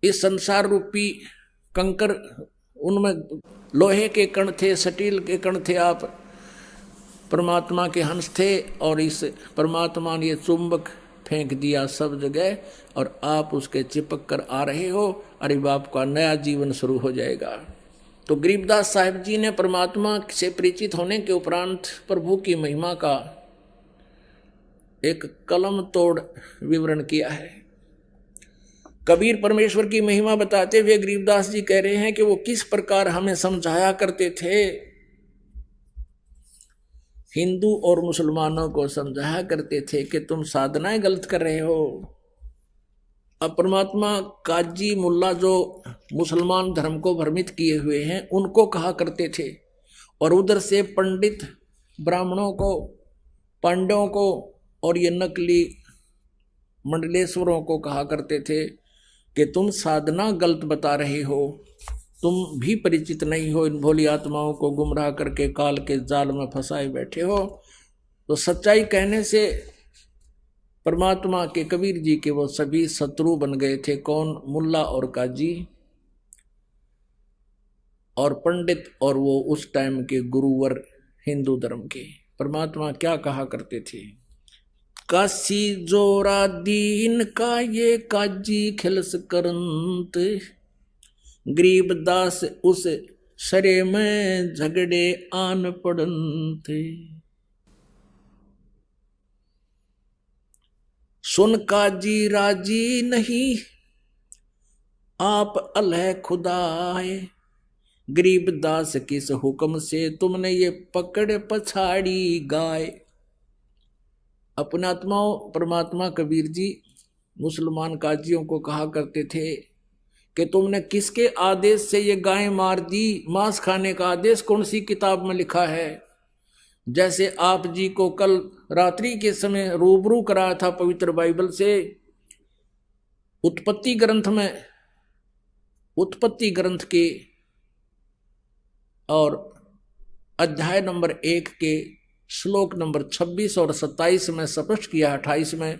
इस संसार रूपी कंकर, उनमें लोहे के कण थे, स्टील के कण थे, आप परमात्मा के हंस थे, और इस परमात्मा ने ये चुंबक फेंक दिया सब जगह, और आप उसके चिपक कर आ रहे हो। अरे बाप का नया जीवन शुरू हो जाएगा। तो गरीबदास साहिब जी ने परमात्मा से परिचित होने के उपरांत प्रभु की महिमा का एक कलम तोड़ विवरण किया है। कबीर परमेश्वर की महिमा बताते हुए गरीबदास जी कह रहे हैं कि वो किस प्रकार हमें समझाया करते थे। हिंदू और मुसलमानों को समझाया करते थे कि तुम साधनाएं गलत कर रहे हो। अब परमात्मा काजी मुल्ला जो मुसलमान धर्म को भ्रमित किए हुए हैं उनको कहा करते थे, और उधर से पंडित ब्राह्मणों को, पांडवों को और ये नकली मंडलेश्वरों को कहा करते थे कि तुम साधना गलत बता रहे हो, तुम भी परिचित नहीं हो, इन भोली आत्माओं को गुमराह करके काल के जाल में फंसाए बैठे हो। तो सच्चाई कहने से परमात्मा के कबीर जी के वो सभी शत्रु बन गए थे। कौन? मुल्ला और काजी और पंडित, और वो उस टाइम के गुरुवर हिंदू धर्म के। परमात्मा क्या कहा करते थे? काशी जोरा दीन का ये काजी खिलस करंत, गरीबदास उस सरे में झगड़े आन पड़ंत। सुन काजी राजी नहीं आप अलह खुदाए, गरीबदास किस हुक्म से तुमने ये पकड़ पछाड़ी गाय। अपने आत्माओं परमात्मा कबीर जी मुसलमान काजियों को कहा करते थे कि तुमने किसके आदेश से ये गाय मार दी? मांस खाने का आदेश कौन सी किताब में लिखा है? जैसे आप जी को कल रात्रि के समय रूबरू कराया था पवित्र बाइबल से, उत्पत्ति ग्रंथ में, उत्पत्ति ग्रंथ के और अध्याय नंबर 1 के श्लोक नंबर 26 और 27 में स्पष्ट किया, 28 में,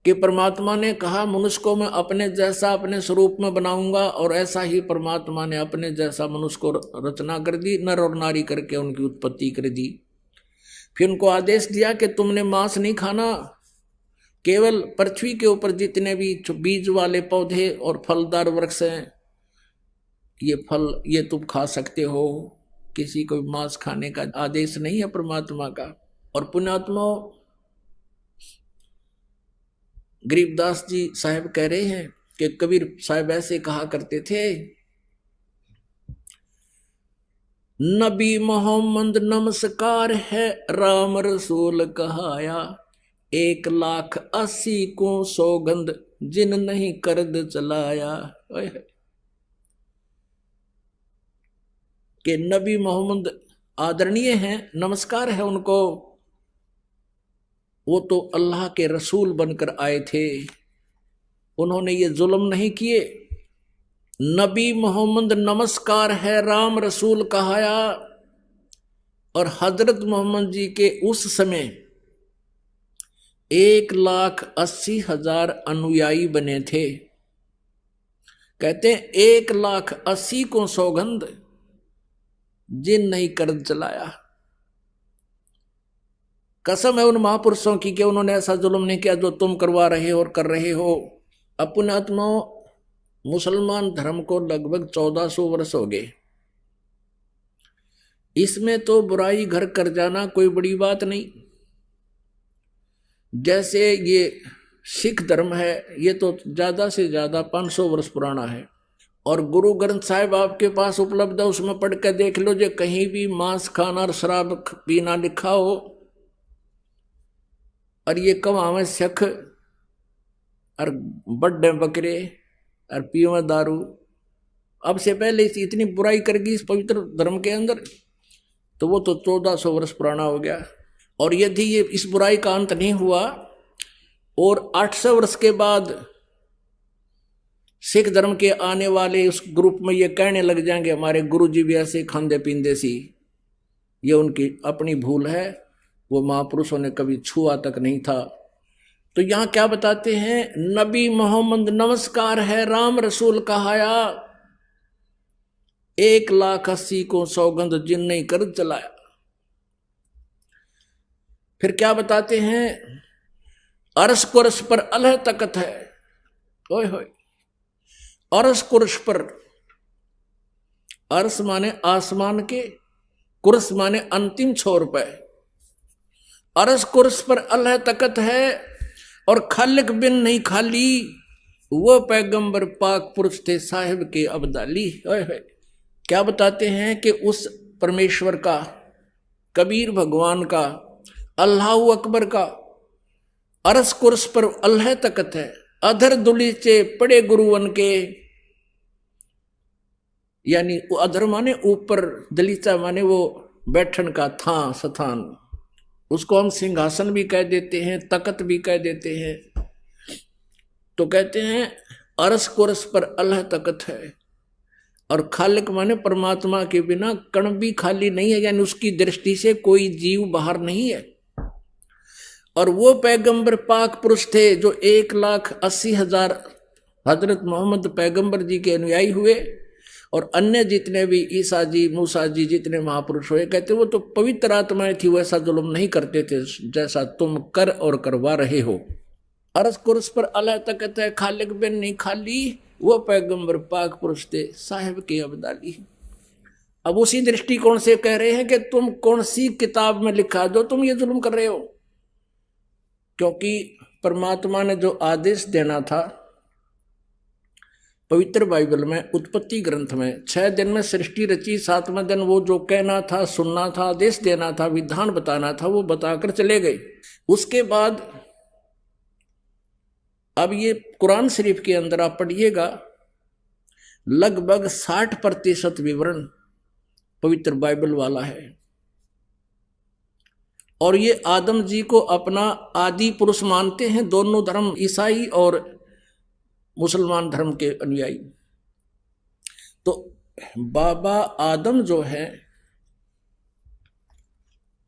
कि परमात्मा ने कहा मनुष्य को मैं अपने जैसा अपने स्वरूप में बनाऊंगा, और ऐसा ही परमात्मा ने अपने जैसा मनुष्य को रचना कर दी, नर और नारी करके उनकी उत्पत्ति कर दी। फिर उनको आदेश दिया कि तुमने मांस नहीं खाना, केवल पृथ्वी के ऊपर जितने भी बीज वाले पौधे और फलदार वृक्ष हैं ये फल ये तुम खा सकते हो, किसी को मांस खाने का आदेश नहीं है परमात्मा का। और पुण्यात्मा गरीबदास जी साहब कह रहे हैं कि कबीर साहब ऐसे कहा करते थे, नबी मोहम्मद नमस्कार है राम रसूल कहाया, 1,80,000 को सौगंध जिन नहीं करद चलाया। कि नबी मोहम्मद आदरणीय हैं, नमस्कार है उनको, वो तो अल्लाह के रसूल बनकर आए थे, उन्होंने ये जुल्म नहीं किए। नबी मोहम्मद नमस्कार है राम रसूल कहाया। और हजरत मोहम्मद जी के उस समय 1,80,000 अनुयायी बने थे। कहते हैं 1,80,000 को सौगंध जिन नहीं कर चलाया। कसम है उन महापुरुषों की कि उन्होंने ऐसा जुल्म नहीं किया जो तुम करवा रहे हो और कर रहे हो। अपने आत्माओं मुसलमान धर्म को लगभग 1400 वर्ष हो गए। इसमें तो बुराई घर कर जाना कोई बड़ी बात नहीं। जैसे ये सिख धर्म है, ये तो ज्यादा से ज्यादा 500 वर्ष पुराना है, और गुरु ग्रंथ साहिब आपके पास उपलब्ध है, उसमें पढ़ के देख लो, जो कहीं भी मांस खाना और शराब पीना लिखा हो, और ये कमावे शख और बड़े बकरे और पीवा दारू। अब से पहले इतनी बुराई करगी इस पवित्र धर्म के अंदर, तो वो तो 1400 वर्ष पुराना हो गया। और यदि ये इस बुराई का अंत नहीं हुआ और 800 वर्ष के बाद सिख धर्म के आने वाले उस ग्रुप में ये कहने लग जाएंगे हमारे गुरु जी भी ऐसे खांदे पींदे सी, ये उनकी अपनी भूल है, वो महापुरुषों ने कभी छुआ तक नहीं था। तो यहां क्या बताते हैं, नबी मोहम्मद नमस्कार है राम रसूल कहाया, 1,80,000 को सौगंध जिन नहीं कर चलाया। फिर क्या बताते हैं, अरस कुरस पर अल्लाह तकत है, ओए होए, अरस कुरस पर, अरस माने आसमान के, कुरस माने अंतिम छोर पे, अरस कुरस पर अल्लाह तकत है, और खालिक बिन नहीं खाली, वो पैगंबर पाक पुरुष थे साहिब के अब्दाली। ओए होए, क्या बताते हैं कि उस परमेश्वर का, कबीर भगवान का, अल्लाह अकबर का अरस कुर्स पर अल्लाह तकत है, अधर दुलीचे पड़े गुरुवन के, यानी अधर माने ऊपर, दलीचा माने वो बैठन का था स्थान, उसको हम सिंहासन भी कह देते हैं, तकत भी कह देते हैं। तो कहते हैं अरस कुर्स पर अल्लाह तकत है, और खालिक माने परमात्मा के बिना कण भी खाली नहीं है, यानी उसकी दृष्टि से कोई जीव बाहर नहीं है। और वो पैगंबर पाक पुरुष थे जो 1,80,000 हजरत मोहम्मद पैगंबर जी के अनुयायी हुए, और अन्य जितने भी ईसा जी, मूसा जी, जितने महापुरुष हुए, कहते वो तो पवित्र आत्माएं थी, वैसा जुल्म नहीं करते थे जैसा तुम कर और करवा रहे हो। अरस कुर्स पर अल्लाह तकत है, खालिक बिन नहीं खाली, वो पैगंबर पाक पुरुष थे साहिब के अब्दाली। अब उसी दृष्टिकोण से कह रहे हैं कि तुम कौन सी किताब में लिखा जो तुम ये जुल्म कर रहे हो, क्योंकि परमात्मा ने जो आदेश देना था पवित्र बाइबल में, उत्पत्ति ग्रंथ में, 6 दिन में सृष्टि रची, 7वें दिन वो जो कहना था, सुनना था, आदेश देना था, विधान बताना था, वो बताकर चले गए। उसके बाद अब ये कुरान शरीफ के अंदर आप पढ़िएगा, लगभग 60% विवरण पवित्र बाइबल वाला है, और ये आदम जी को अपना आदि पुरुष मानते हैं, दोनों धर्म, ईसाई और मुसलमान धर्म के अनुयायी। तो बाबा आदम जो है,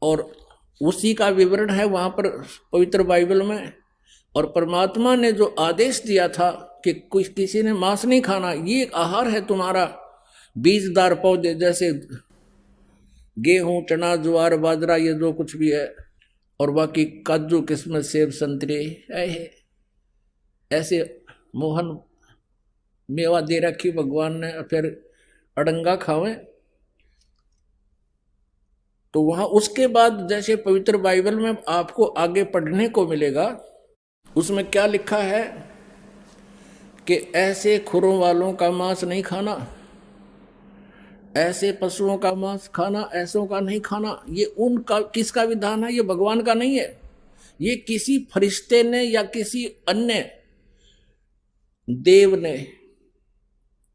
और उसी का विवरण है वहां पर पवित्र बाइबल में, और परमात्मा ने जो आदेश दिया था कि किसी ने मांस नहीं खाना, ये एक आहार है तुम्हारा, बीजदार पौधे जैसे गेहूं, चना, ज्वार, बाजरा, ये जो कुछ भी है, और बाकी काजू, किस्मत, सेब, संतरे, ऐसे मोहन मेवा दे रखी भगवान ने, फिर अड़ंगा खावें। तो वहां उसके बाद जैसे पवित्र बाइबल में आपको आगे पढ़ने को मिलेगा, उसमें क्या लिखा है कि ऐसे खुरों वालों का मांस नहीं खाना, ऐसे पशुओं का मांस खाना, ऐसों का नहीं खाना। ये उनका किसका विधान है? ये भगवान का नहीं है, ये किसी फरिश्ते ने या किसी अन्य देव ने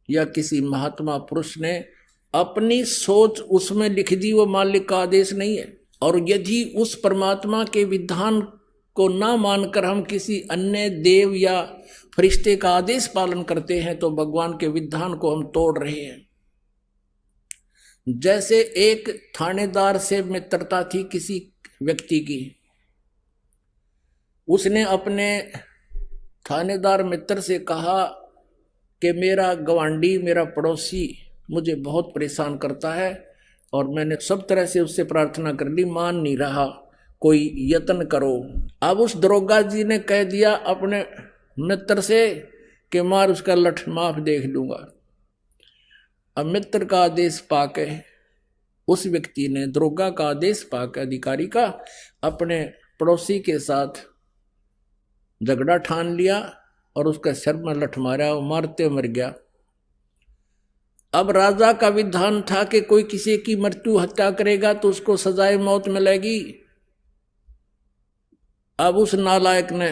या किसी महात्मा पुरुष ने अपनी सोच उसमें लिख दी, वो मालिक का आदेश नहीं है। और यदि उस परमात्मा के विधान को ना मानकर हम किसी अन्य देव या फरिश्ते का आदेश पालन करते हैं तो भगवान के विधान को हम तोड़ रहे हैं। जैसे एक थानेदार से मित्रता थी किसी व्यक्ति की, उसने अपने थानेदार मित्र से कहा कि मेरा गवांडी, मेरा पड़ोसी मुझे बहुत परेशान करता है, और मैंने सब तरह से उससे प्रार्थना कर ली, मान नहीं रहा, कोई यत्न करो। अब उस दरोगा जी ने कह दिया अपने मित्र से कि मार उसका लठ, माफ देख लूंगा। अब मित्र का आदेश पाके उस व्यक्ति ने, दरोगा का आदेश पाके, अधिकारी का, अपने पड़ोसी के साथ झगड़ा ठान लिया और उसका सिर में लठ मारा, वो मारते मर गया। अब राजा का विधान था कि कोई किसी की मृत्यु हत्या करेगा तो उसको सजाए मौत मिलेगी। अब उस नालायक ने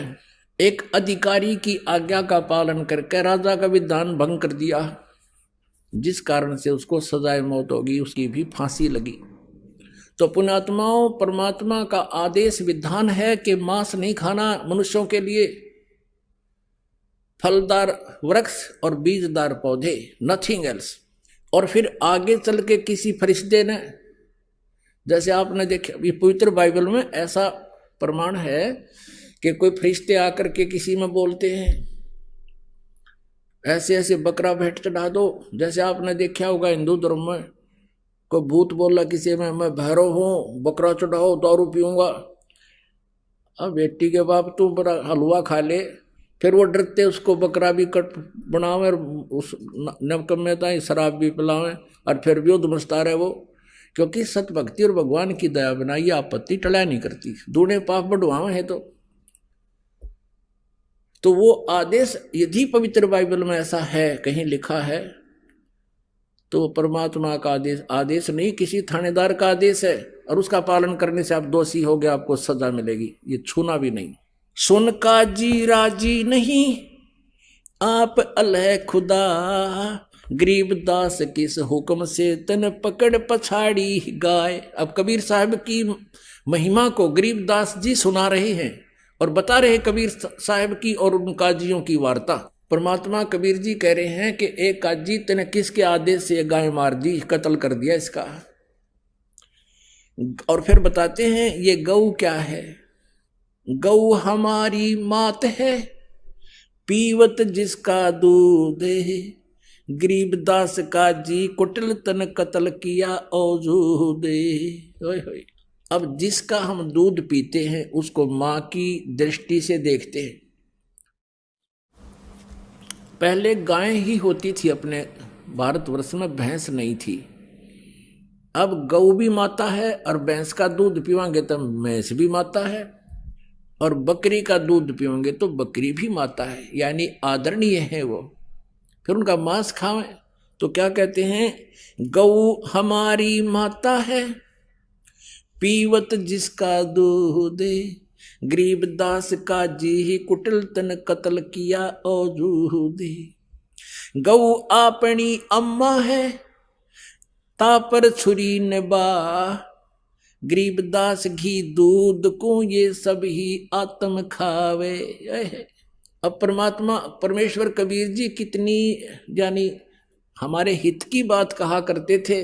एक अधिकारी की आज्ञा का पालन करके राजा का विधान भंग कर दिया, जिस कारण से उसको सजाए मौत होगी, उसकी भी फांसी लगी। तो पुण्यात्माओं, परमात्मा का आदेश विधान है कि मांस नहीं खाना मनुष्यों के लिए, फलदार वृक्ष और बीजदार पौधे, नथिंग एल्स। और फिर आगे चल के किसी फरिश्ते ने, जैसे आपने देखा ये पवित्र बाइबल में ऐसा प्रमाण है कि कोई फरिश्ते आकर के किसी में बोलते हैं ऐसे ऐसे बकरा भेंट चढ़ा दो। जैसे आपने देखा होगा हिंदू धर्म में कोई भूत बोला किसी में, मैं भैरव हूं, बकरा चढ़ाओ, दारू पीऊंगा। अब बेटी के बाप तू बड़ा हलवा खा ले, फिर वो डरते उसको बकरा भी कट बनावे और उस नवकम्यता शराब भी पिलावे और फिर भी उधमसता रहे वो, क्योंकि सत भक्ति और भगवान की दया बिना ये आपत्ति टला नहीं करती, दूने पाप बढ़वावे है। तो वो आदेश यदि पवित्र बाइबल में ऐसा है कहीं लिखा है तो परमात्मा का आदेश नहीं, किसी थानेदार का आदेश है, और उसका पालन करने से आप दोषी हो गए, आपको सजा मिलेगी, ये छूना भी नहीं। सुन काजी राजी नहीं आप अलह खुदा, गरीबदास किस हुक्म से तन पकड़ पछाड़ी गाय। अब कबीर साहब की महिमा को गरीबदास जी सुना रहे हैं और बता रहे कबीर साहब की और उन काजियों की वार्ता। परमात्मा कबीर जी कह रहे हैं कि एक काजी तने किसके आदेश से गाय मार दी, कत्ल कर दिया इसका। और फिर बताते हैं ये गऊ क्या है, गऊ हमारी मात है, पीवत जिसका दूध है, गरीबदास काजी कुटिल तन कत्ल किया औजूदे। अब जिसका हम दूध पीते हैं उसको मां की दृष्टि से देखते हैं। पहले गाय ही होती थी अपने भारतवर्ष में, भैंस नहीं थी। अब गऊ भी माता है और भैंस का दूध पीवांगे तो भैंस भी माता है, और बकरी का दूध पीवांगे तो बकरी भी माता है, यानी आदरणीय है वो। फिर उनका मांस खावें तो क्या कहते हैं, गऊ हमारी माता है, पीवत जिसका दूध, गरीबदास का जी ही कुटिल तन कत्ल किया औजूदे। गऊ आपनी अम्मा है, तापर छुरी निभा, गरीबदास घी दूध को ये सब ही आत्म खावे। अब परमात्मा परमेश्वर कबीर जी कितनी यानी हमारे हित की बात कहा करते थे,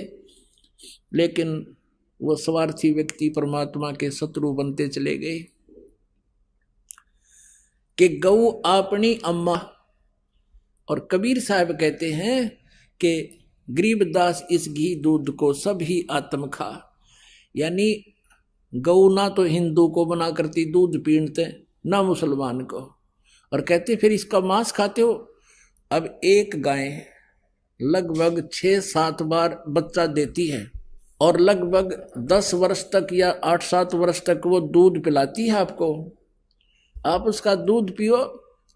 लेकिन वो स्वार्थी व्यक्ति परमात्मा के शत्रु बनते चले गए। कि गऊ अपनी अम्मा, और कबीर साहब कहते हैं कि गरीबदास इस घी दूध को सब ही आत्म खा, यानी गऊ ना तो हिंदू को बना करती दूध पीते ना मुसलमान को, और कहते फिर इसका मांस खाते हो। अब एक गाय लगभग 6-7 बार बच्चा देती है और लगभग 10 वर्ष तक या 8-7 वर्ष तक वो दूध पिलाती है आपको। आप उसका दूध पियो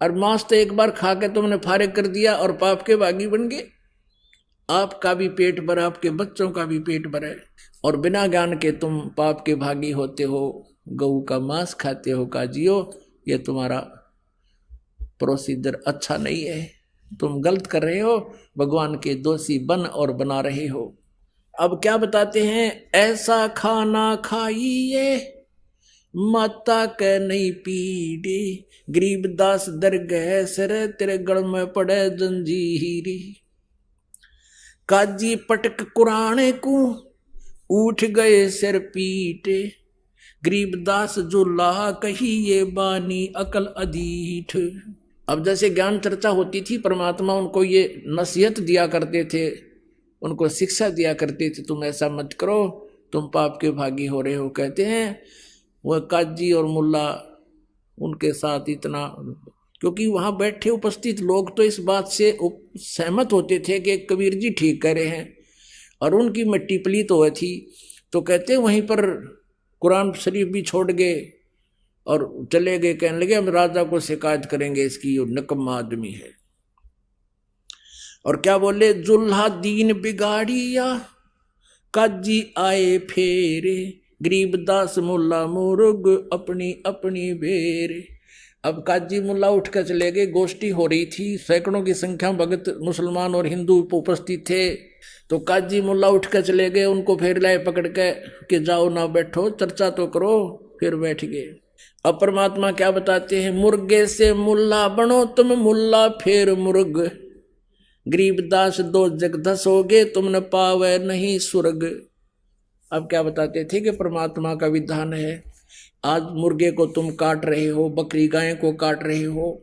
और मांस तो एक बार खा के तुमने फारिग कर दिया और पाप के भागी बन गए। आपका भी पेट भरा, आपके बच्चों का भी पेट भरा है, और बिना ज्ञान के तुम पाप के भागी होते हो, गऊ का मांस खाते हो। काजियो, ये तुम्हारा प्रोसीजर अच्छा नहीं है, तुम गलत कर रहे हो, भगवान के दोषी बन और बना रहे हो। अब क्या बताते हैं, ऐसा खाना खाइए माता के नहीं पीड़े, गरीबदास दरगह सर तेरे गढ़ में पड़े जंजीरी। काजी पटक कुराने को उठ गए सिर पीटे, गरीबदास जो ला कही ये बानी अकल अधीठ। अब जैसे ज्ञान चर्चा होती थी, परमात्मा उनको ये नसीहत दिया करते थे, उनको शिक्षा दिया करते थे, तुम ऐसा मत करो, तुम पाप के भागी हो रहे हो। कहते हैं वह काजी और मुल्ला उनके साथ इतना, क्योंकि वहाँ बैठे उपस्थित लोग तो इस बात से सहमत होते थे कि कबीर जी ठीक कह रहे हैं, और उनकी मिट्टी पलीत हुई थी, तो कहते वहीं पर कुरान शरीफ भी छोड़ गए और चले गए, कहने लगे हम राजा को शिकायत करेंगे, इसकी ये निकम्मा आदमी है। और क्या बोले, जुल्हा दीन बिगाड़िया काजी आए फेरे, गरीबदास मुल्ला मुर्ग अपनी अपनी बेरे। अब काजी मुल्ला उठ कर चले गए, गोष्ठी हो रही थी, सैकड़ों की संख्या में भगत मुसलमान और हिंदू उपस्थित थे, तो काजी मुल्ला उठ कर चले गए, उनको फिर लाए पकड़ के कि जाओ ना बैठो, चर्चा तो करो, फिर बैठ गए। अब परमात्मा क्या बताते हैं, मुर्गे से मुल्ला बनो तुम मुल्ला फिर मुर्ग, गरीबदास दो जग धसोगे तुम न पावे नहीं सुर्ग। अब क्या बताते थे कि परमात्मा का विधान है आज मुर्गे को तुम काट रहे हो, बकरी गाय को काट रहे हो,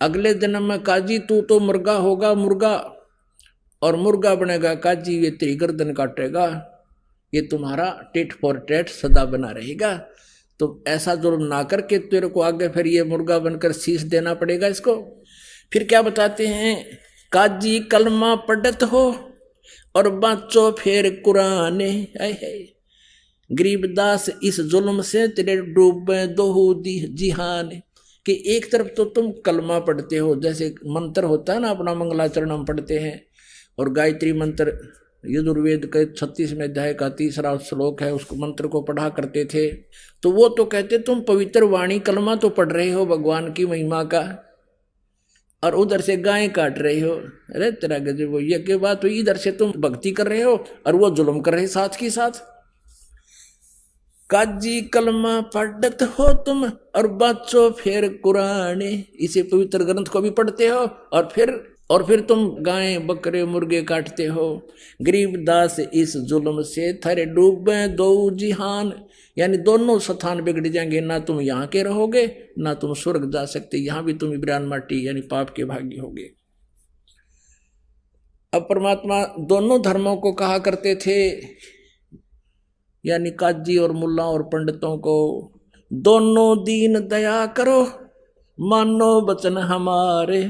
अगले जन्म में काजी तू तो मुर्गा होगा, मुर्गा, और मुर्गा बनेगा काजी, ये तेरी गर्दन काटेगा, ये तुम्हारा टिट फॉर टैट सदा बना रहेगा। तो ऐसा जुर्म ना करके तेरे को आगे फिर ये मुर्गा बनकर शीश देना पड़ेगा इसको। फिर क्या बताते हैं, काजी कलमा पढ़त हो और बाचो फिर कुरान है, गरीबदास इस जुल्म से तेरे डूबे दोहू जिहान। कि एक तरफ तो तुम कलमा पढ़ते हो, जैसे मंत्र होता है ना अपना मंगलाचरण हम पढ़ते हैं, और गायत्री मंत्र यजुर्वेद के 36वें अध्याय का 3रा श्लोक है, उसको मंत्र को पढ़ा करते थे। तो वो तो कहते तुम पवित्र वाणी कलमा तो पढ़ रहे हो भगवान की महिमा का, और उधर से गाय काट रहे हो। अरे तेरा गजब, वो ये क्या बात हुई, इधर से तुम भक्ति कर रहे हो और वो जुल्म कर रहे साथ के साथ। काजी कलमा पढ़त हो तुम और बच्चो फिर कुरान, इसे पवित्र ग्रंथ को भी पढ़ते हो और फिर तुम गाय बकरे मुर्गे काटते हो। गरीबदास इस जुल्म से थारे डूबे दो जिहान, यानी दोनों स्थान बिगड़ जाएंगे, ना तुम यहाँ के रहोगे ना तुम स्वर्ग जा सकते, यहाँ भी तुम इब्रान माटी यानी पाप के भागी होगे। अब परमात्मा दोनों धर्मों को कहा करते थे, यानी काजी और मुल्ला और पंडितों को, दोनों दीन दया करो मानो वचन हमारे,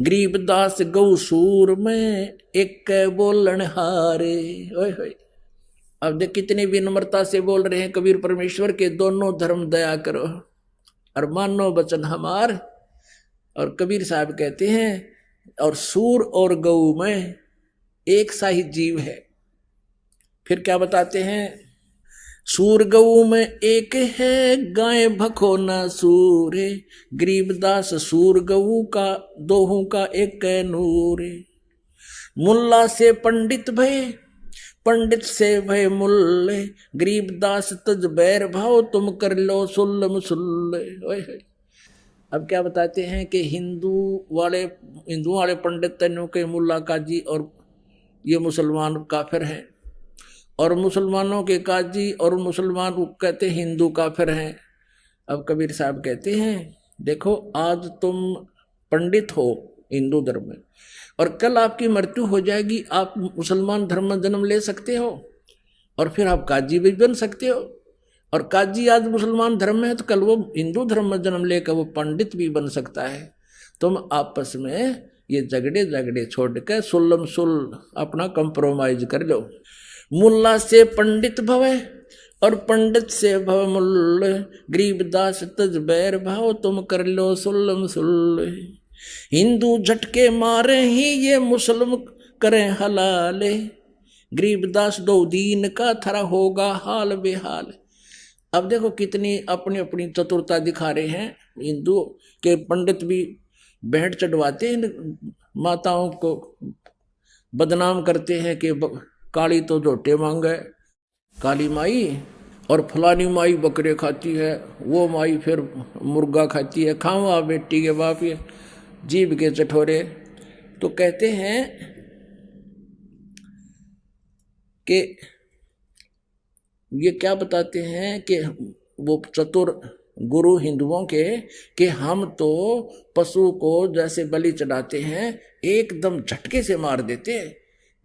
गरीबदास गौ सूर में एक बोलन हारे। ओए होए, अब देख कितनी विनम्रता से बोल रहे हैं कबीर परमेश्वर के, दोनों धर्म दया करो और मानो वचन हमार। और कबीर साहब कहते हैं और सूर और गौ में एक सा ही जीव है। फिर क्या बताते हैं, सूर गऊ में एक है गाय भखो न सूर, गरीबदास सूर गऊ का दोहू का एक नूर। मुल्ला से पंडित भय पंडित से भय मुल्ले, गरीबदास तज बैर भाव तुम कर लो सुल्ल मुसुल्ले। अब क्या बताते हैं कि हिंदू वाले पंडित तनु के मुल्ला काजी और ये मुसलमान काफिर हैं, और मुसलमानों के काजी और मुसलमान कहते हिंदू काफिर हैं। अब कबीर साहब कहते हैं देखो, आज तुम पंडित हो हिंदू धर्म में और कल आपकी मृत्यु हो जाएगी, आप मुसलमान धर्म में जन्म ले सकते हो और फिर आप काजी भी बन सकते हो, और काजी आज मुसलमान धर्म में है तो कल वो हिंदू धर्म में जन्म लेकर वो पंडित भी बन सकता है। तुम आपस में ये झगड़े छोड़कर सुल्लम सुल अपना कंप्रोमाइज कर लो। मुल्ला से पंडित भवे और पंडित से भव मुल्ल, गरीबदास तज बैर भाव तुम कर लो सुल्लम सुल्ल। हिंदू झटके मारे ही ये मुसलम करें हलाले, गरीबदास दो दीन का थरा होगा हाल बेहाल। अब देखो कितनी अपनी अपनी चतुरता दिखा रहे हैं। हिंदू के पंडित भी भेंट चढ़वाते हैं, माताओं को बदनाम करते हैं कि काली तो झोटे मांगे काली माई, और फलानी माई बकरे खाती है, वो माई फिर मुर्गा खाती है, खावा बेटी के बाप ये जीभ के चठोरे। तो कहते हैं कि ये क्या बताते हैं कि वो चतुर गुरु हिंदुओं के कि हम तो पशु को जैसे बलि चढ़ाते हैं एकदम झटके से मार देते हैं,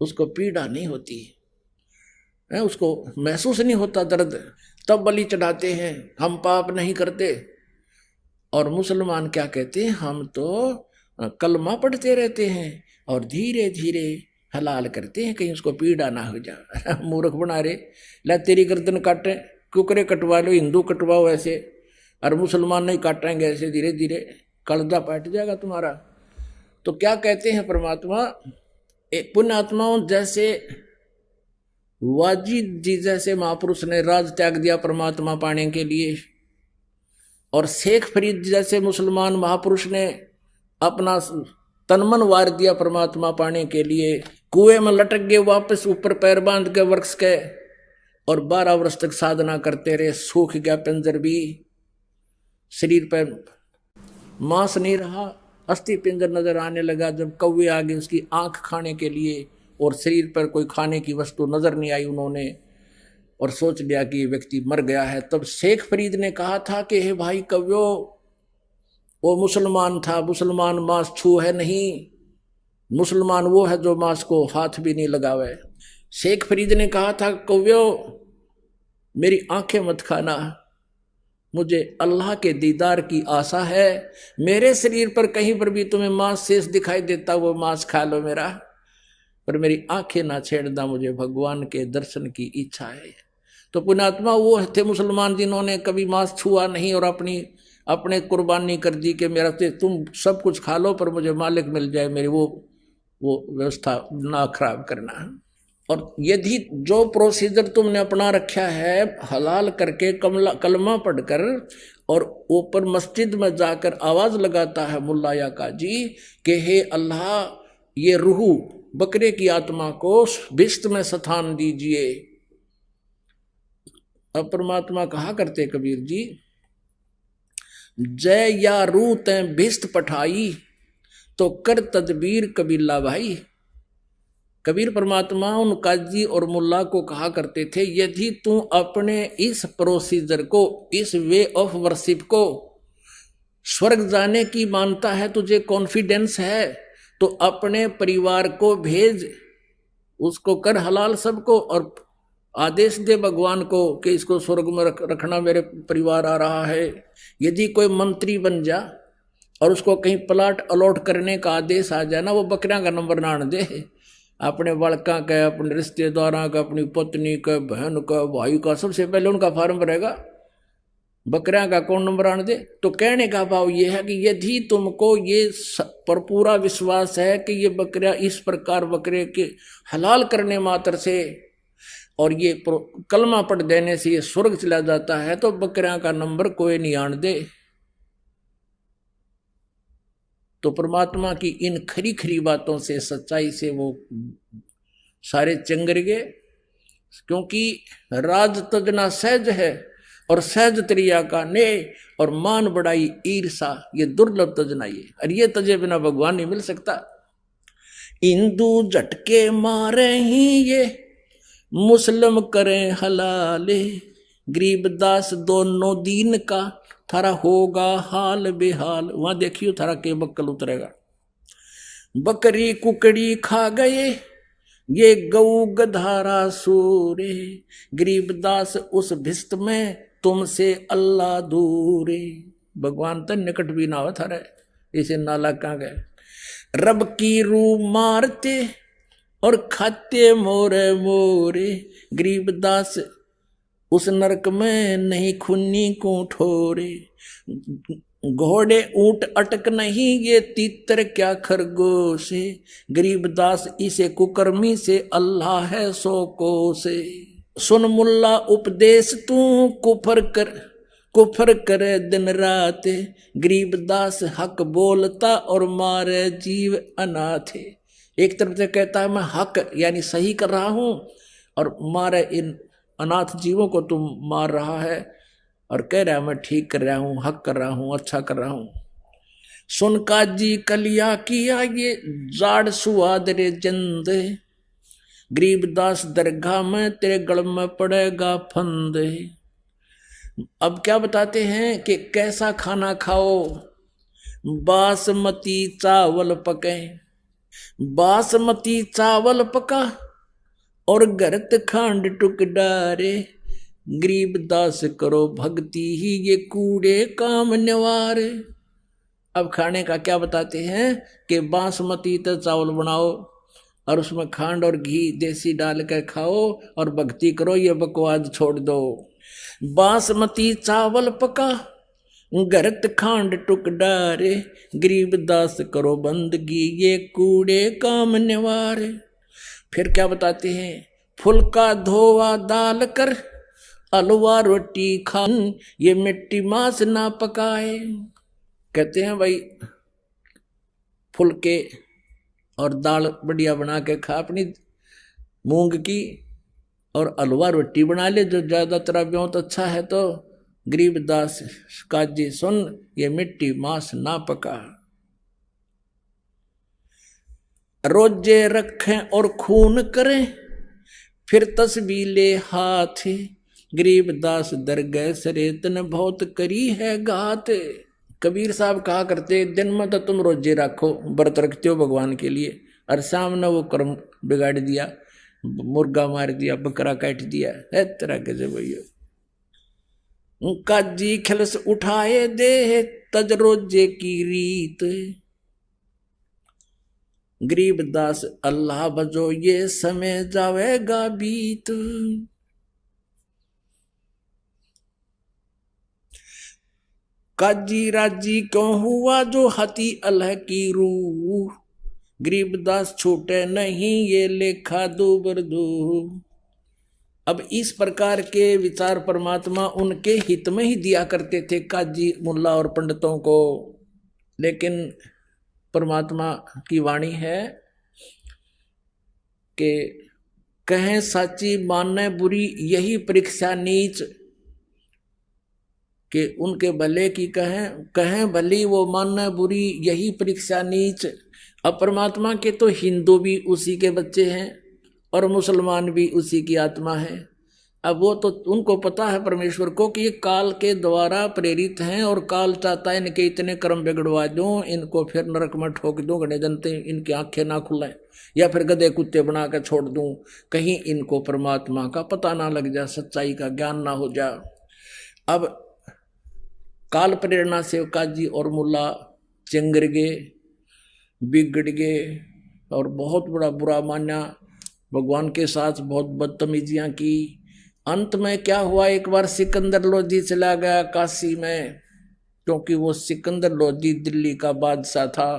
उसको पीड़ा नहीं होती है, उसको महसूस नहीं होता दर्द, तब बलि चढ़ाते हैं, हम पाप नहीं करते। और मुसलमान क्या कहते हैं, हम तो कलमा पढ़ते रहते हैं और धीरे धीरे हलाल करते हैं, कहीं उसको पीड़ा ना हो जाए। मूर्ख बना रहे, ला तेरी गर्दन काटे, कुकरे कटवा लो, हिंदू कटवाओ ऐसे, और मुसलमान नहीं काटेंगे ऐसे, धीरे धीरे कलजा पाट जाएगा तुम्हारा। तो क्या कहते हैं परमात्मा, पुण्यात्माओं जैसे वाजिद जी जैसे महापुरुष ने राज त्याग दिया परमात्मा पाने के लिए, और शेख फरीद जैसे मुसलमान महापुरुष ने अपना तनमन वार दिया परमात्मा पाने के लिए, कुएं में लटक गए वापस ऊपर पैर बांध के वृक्ष के, और 12 वर्ष तक साधना करते रहे, सूख गया पिंजर भी, शरीर पर मांस नहीं रहा, अस्थि पिंजर नजर आने लगा। जब कौवे आ गए उसकी आंख खाने के लिए और शरीर पर कोई खाने की वस्तु नजर नहीं आई उन्होंने, और सोच लिया कि ये व्यक्ति मर गया है। तब शेख फरीद ने कहा था कि हे भाई कवियो, वो मुसलमान था, मुसलमान मांस छू है नहीं, मुसलमान वो है जो मांस को हाथ भी नहीं लगावे। शेख फरीद ने कहा था कवियो मेरी आंखें मत खाना, मुझे अल्लाह के दीदार की आशा है, मेरे शरीर पर कहीं पर भी तुम्हें मांस शेष दिखाई देता वो मांस खा लो मेरा, पर मेरी आंखें ना छेड़ना, मुझे भगवान के दर्शन की इच्छा है। तो पुण्यात्मा वो थे मुसलमान जिन्होंने कभी मांस छुआ नहीं और अपने कुर्बानी कर दी कि मेरा तुम सब कुछ खा लो पर मुझे मालिक मिल जाए, मेरी वो व्यवस्था ना खराब करना। और यदि जो प्रोसीजर तुमने अपना रखा है हलाल करके कलमा पढ़कर और ऊपर मस्जिद में जाकर आवाज लगाता है मुल्ला या काजी कि हे अल्लाह ये रूह बकरे की आत्मा को भिष्ट में स्थान दीजिए। अब परमात्मा कहा करते कबीर जी, जय या रूह तैं भिष्ट पठाई तो कर तदबीर कबीला भाई। कबीर परमात्मा उन काजी और मुल्ला को कहा करते थे, यदि तू अपने इस प्रोसीजर को, इस वे ऑफ वर्शिप को स्वर्ग जाने की मानता है, तुझे कॉन्फिडेंस है, तो अपने परिवार को भेज, उसको कर हलाल सबको और आदेश दे भगवान को कि इसको स्वर्ग में रखना, मेरे परिवार आ रहा है। यदि कोई मंत्री बन जा और उसको कहीं प्लाट अलॉट करने का आदेश आ जाए ना, वो बकरियां का नंबर ना दे, अपने बालका का, अपने रिश्तेदारों का, अपनी पत्नी का, बहन का, भाई का, सबसे पहले उनका फार्म भरेगा, बकरियां का कौन नंबर आने दे। तो कहने का भाव ये है कि यदि तुमको ये पर पूरा विश्वास है कि ये बकरियां इस प्रकार बकरे के हलाल करने मात्र से और ये कलमा पढ़ देने से ये स्वर्ग चला जाता है, तो बकरियां का नंबर कोई नहीं आने दे। तो परमात्मा की इन खरी खरी बातों से, सच्चाई से वो सारे चंगर गए, क्योंकि राज तजना सहज है और सहज त्रिया का ने और मान बढ़ाई ईर्षा, ये दुर्लभ तजना ये, और ये तजे बिना भगवान नहीं मिल सकता। हिंदू झटके मारे ही ये मुस्लिम करें हलाले, गरीबदास दोनों दीन का थारा होगा हाल बेहाल। वहां देखियो थारा के बक्कल उतरेगा। बकरी कुकड़ी खा गए ये गऊ गधारा सूरे, गरीबदास उस भिस्त में तुमसे अल्लाह दूरे। भगवान तो निकट भी ना हो थारे, इसे नाला कहाँ गए। रब की रूह मारते और खाते मोरे मोरे, गरीबदास उस नरक में नहीं खुन्नी को ठोरे। घोड़े ऊंट अटक नहीं ये तीतर क्या खरगोश, गरीबदास इसे कुकर्मी से अल्लाह है सो को से। सुन मुल्ला उपदेश तू कुफर करे दिन रात, गरीबदास हक बोलता और मारे जीव अनाथ। एक तरफ से कहता है मैं हक यानी सही कर रहा हूं और मारे इन अनाथ जीवों को तुम मार रहा है, और कह रहा है मैं ठीक कर रहा हूं, हक कर रहा हूं, अच्छा कर रहा हूं। सुन काजी कलिया किया ये जाड़ सुआद रे जंद, गरीबदास दरगाह में तेरे गल में पड़ेगा फंद। अब क्या बताते हैं कि कैसा खाना खाओ, बासमती चावल पके, बासमती चावल पका और गरत खांड टुक डारे, गरीबदास करो भक्ति ही ये कूड़े काम निवारे। अब खाने का क्या बताते हैं कि बासमती तो चावल बनाओ और उसमें खांड और घी देसी डाल कर खाओ और भक्ति करो, ये बकवास छोड़ दो। बासमती चावल पका गरत खांड टुक डारे, गरीबदास करो बंदगी ये कूड़े काम निवारे। फिर क्या बताते हैं, फुल्का धोवा दाल कर अलवा रोटी खान, ये मिट्टी मांस ना पकाए। कहते हैं भाई फुल्के और दाल बढ़िया बना के खा अपनी मूंग की, और अलवा रोटी बना ले जो ज्यादा तेरा बहुत अच्छा है। तो गरीबदास काजी सुन ये मिट्टी मांस ना पका। रोजे रखें और खून करें फिर तस्बीले हाथ, गरीबदास दरगह सरे तन बहुत करी है घात। कबीर साहब कहा करते, दिन में तो तुम रोजे रखो, व्रत रखते हो भगवान के लिए, और सामने वो कर्म बिगाड़ दिया, मुर्गा मार दिया, बकरा काट दिया, है तरह के जब भैया काजी खलस उठाए दे तज रोजे की रीत। गरीबदास अल्लाह भजो ये समय जावेगा बीत। काजी राजी क्यों हुआ जो हती अल्लाह की रूह। गरीबदास छूटे नहीं ये लेखा दूबर दू। अब इस प्रकार के विचार परमात्मा उनके हित में ही दिया करते थे काजी मुल्ला और पंडितों को। लेकिन परमात्मा की वाणी है कि कहें साची माने बुरी यही परीक्षा नीच, कि उनके भले की कहें भली वो माने बुरी यही परीक्षा नीच। अब परमात्मा के तो हिंदू भी उसी के बच्चे हैं और मुसलमान भी उसी की आत्मा है। अब वो तो उनको पता है परमेश्वर को कि ये काल के द्वारा प्रेरित हैं और काल चाहता है इनके इतने कर्म बिगड़वा दूं, इनको फिर नरक में ठोक दूं, गणे जनते इनकी आंखें ना खुलें, या फिर गधे कुत्ते बना कर छोड़ दूं, कहीं इनको परमात्मा का पता ना लग जाए, सच्चाई का ज्ञान ना हो जाए। अब काल प्रेरणा से काजी और मुल्ला चंगर गए, बिगड़ गए और बहुत बड़ा बुरा माना, भगवान के साथ बहुत बदतमीजियां की। अंत में क्या हुआ, एक बार सिकंदर लोधी चला गया काशी में, क्योंकि वो सिकंदर लोधी दिल्ली का बादशाह था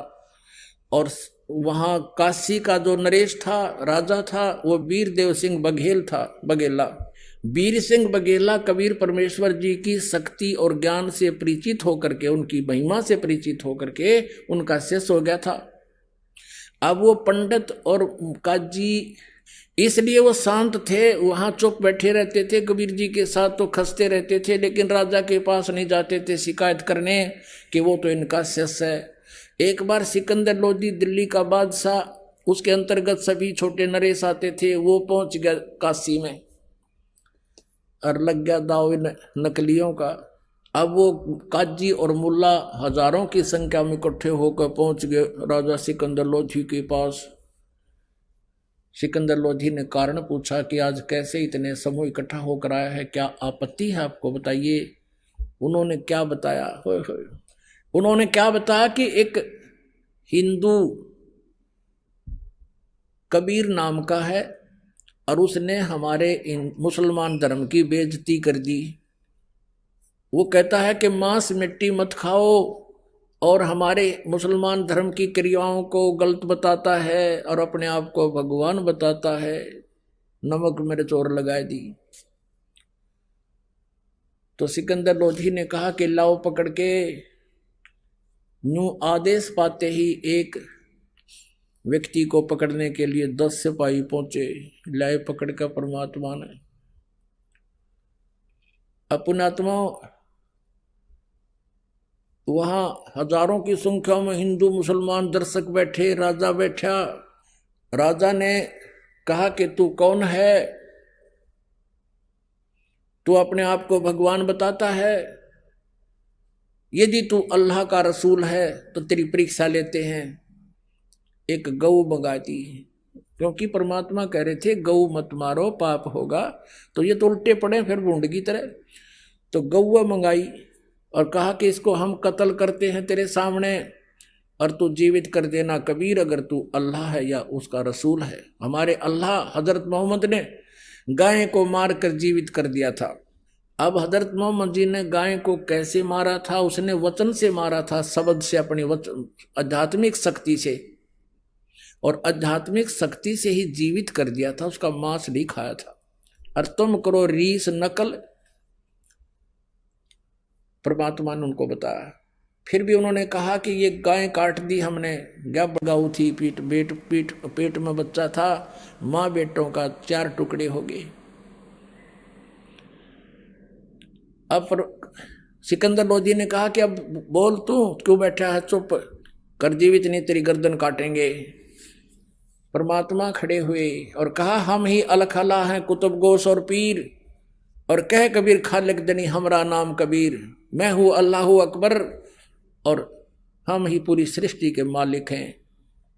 और वहाँ काशी का जो नरेश था, राजा था, वो वीरदेव सिंह बघेल था, बघेला। वीर सिंह बघेला कबीर परमेश्वर जी की शक्ति और ज्ञान से परिचित होकर के, उनकी महिमा से परिचित होकर के उनका शिष्य हो गया था। अब वो पंडित और काजी इसलिए वो शांत थे, वहां चुप बैठे रहते थे, कबीर जी के साथ तो खसते रहते थे, लेकिन राजा के पास नहीं जाते थे शिकायत करने कि वो तो इनका शिष्य है। एक बार सिकंदर लोधी दिल्ली का बादशाह, उसके अंतर्गत सभी छोटे नरेश आते थे, वो पहुंच गया काशी में और लग गया दाव नकलियों का। अब वो काजी और मुल्ला हजारों की संख्या में इकट्ठे होकर पहुंच गए राजा सिकंदर लोधी के पास। सिकंदर लोधी ने कारण पूछा कि आज कैसे इतने समूह इकट्ठा होकर आया है, क्या आपत्ति है आपको, बताइए। उन्होंने क्या बताया, उन्होंने क्या बताया कि एक हिंदू कबीर नाम का है और उसने हमारे इन मुसलमान धर्म की बेइज्जती कर दी। वो कहता है कि मांस मिट्टी मत खाओ और हमारे मुसलमान धर्म की क्रियाओं को गलत बताता है और अपने आप को भगवान बताता है। नमक मेरे चोर लगाए दी। तो सिकंदर लोधी ने कहा कि लाओ पकड़ के। यूं आदेश पाते ही एक व्यक्ति को पकड़ने के लिए 10 सिपाही पहुंचे, लाए पकड़ कर परमात्मा ने। अपनात्मा वहां हजारों की संख्या में हिंदू मुसलमान दर्शक बैठे, राजा बैठा। राजा ने कहा कि तू कौन है, तू अपने आप को भगवान बताता है, यदि तू अल्लाह का रसूल है तो तेरी परीक्षा लेते हैं। एक गऊ मंगा दी, क्योंकि परमात्मा कह रहे थे गऊ मत मारो पाप होगा, तो ये तो उल्टे पड़े फिर भूंड की तरह। तो गऊ मंगाई और कहा कि इसको हम कत्ल करते हैं तेरे सामने और तू जीवित कर देना कबीर, अगर तू अल्लाह है या उसका रसूल है। हमारे अल्लाह हजरत मोहम्मद ने गाय को मार कर जीवित कर दिया था। अब हजरत मोहम्मद जी ने गाय को कैसे मारा था, उसने वचन से मारा था, शब्द से, अपनी वचन आध्यात्मिक शक्ति से, और आध्यात्मिक शक्ति से ही जीवित कर दिया था, उसका मांस नहीं खाया था। और तुम करो रीस नकल, परमात्मा ने उनको बताया। फिर भी उन्होंने कहा कि ये गाय काट दी हमने, क्या बगाऊ थी, पेट में बच्चा था, माँ बेटों का 4 टुकड़े हो गए। अब सिकंदर लोधी ने कहा कि अब बोल, तू क्यों बैठा है, चुप कर, जीवित नहीं तेरी गर्दन काटेंगे। परमात्मा खड़े हुए और कहा हम ही अलख अला हैं कुतुब गोस और पीर, और कह कबीर खालिक दनी हमरा नाम कबीर, मैं हूँ अल्लाह अकबर, और हम ही पूरी सृष्टि के मालिक हैं,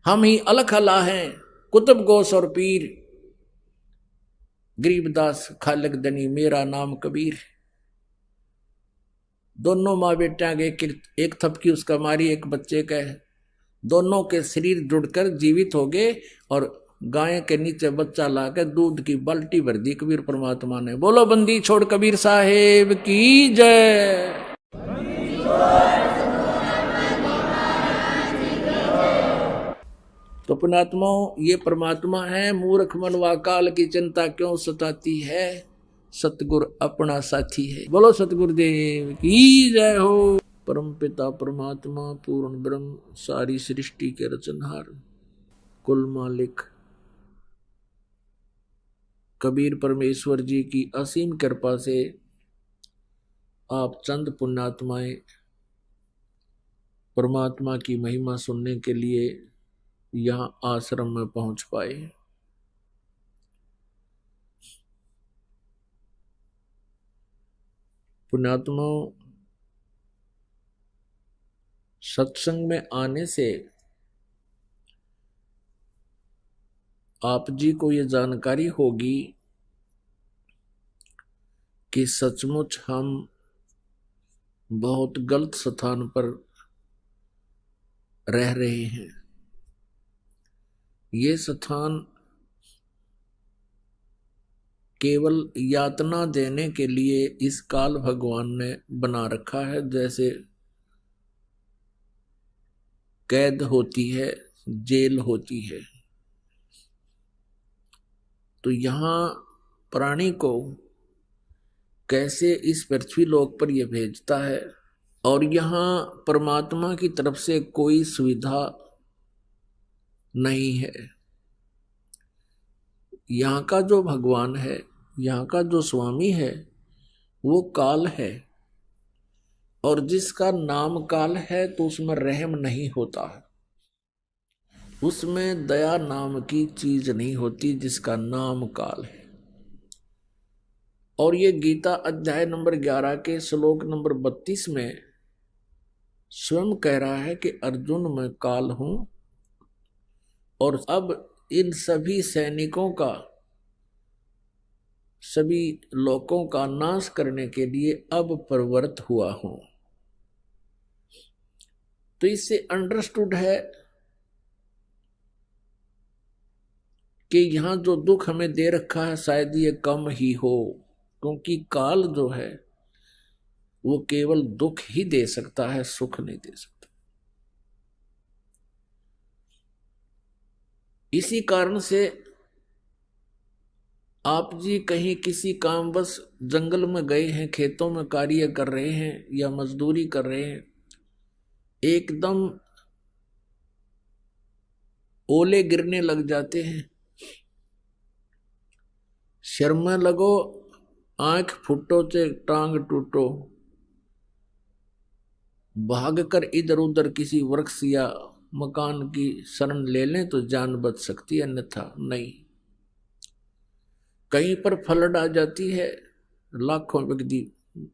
हम ही अलख अला हैं कुतुब गोस और पीर, गरीबदास खालिक दनी मेरा नाम कबीर। दोनों माँ बेटा के एक थपकी उसका मारी, एक बच्चे का है, दोनों के शरीर जुड़कर जीवित हो गए और गाय के नीचे बच्चा लाकर दूध की बाल्टी भर दी कबीर परमात्मा ने। बोलो बंदी छोड़ कबीर साहेब की जय। तो पुण्यात्माओं, ये परमात्मा है, मूर्ख मनवा काल की चिंता क्यों सताती है, सतगुर अपना साथी है। बोलो सतगुरुदेव की जय हो। परम पिता परमात्मा पूर्ण ब्रह्म सारी सृष्टि के रचनहार कुल मालिक कबीर परमेश्वर जी की असीम कृपा से आप चंद पुण्यात्माएं परमात्मा की महिमा सुनने के लिए यहाँ आश्रम में पहुंच पाए। पुण्यात्माओं, सत्संग में आने से आप जी को ये जानकारी होगी कि सचमुच हम बहुत गलत स्थान पर रह रहे हैं। ये स्थान केवल यातना देने के लिए इस काल भगवान ने बना रखा है। जैसे कैद होती है, जेल होती है, तो यहाँ प्राणी को कैसे इस पृथ्वी लोक पर यह भेजता है, और यहाँ परमात्मा की तरफ से कोई सुविधा नहीं है। यहाँ का जो भगवान है, यहाँ का जो स्वामी है, वो काल है, और जिसका नाम काल है तो उसमें रहम नहीं होता है, उसमें दया नाम की चीज नहीं होती, जिसका नाम काल है। और ये गीता अध्याय नंबर 11 के श्लोक नंबर 32 में स्वयं कह रहा है कि अर्जुन मैं काल हूं, और अब इन सभी सैनिकों का, सभी लोगों का नाश करने के लिए अब प्रवृत्त हुआ हूं। तो इससे अंडरस्टूड है कि यहां जो दुख हमें दे रखा है शायद ये कम ही हो, क्योंकि काल जो है वो केवल दुख ही दे सकता है, सुख नहीं दे सकता। इसी कारण से आप जी कहीं किसी काम बस जंगल में गए हैं, खेतों में कार्य कर रहे हैं या मजदूरी कर रहे हैं, एकदम ओले गिरने लग जाते हैं, सिर में लगो आंख फुटो चे टांग टूटो, भागकर इधर उधर किसी वृक्ष या मकान की शरण ले लें तो जान बच सकती है, अन्यथा नहीं। कहीं पर फ्लड आ जाती है, लाखों व्यक्ति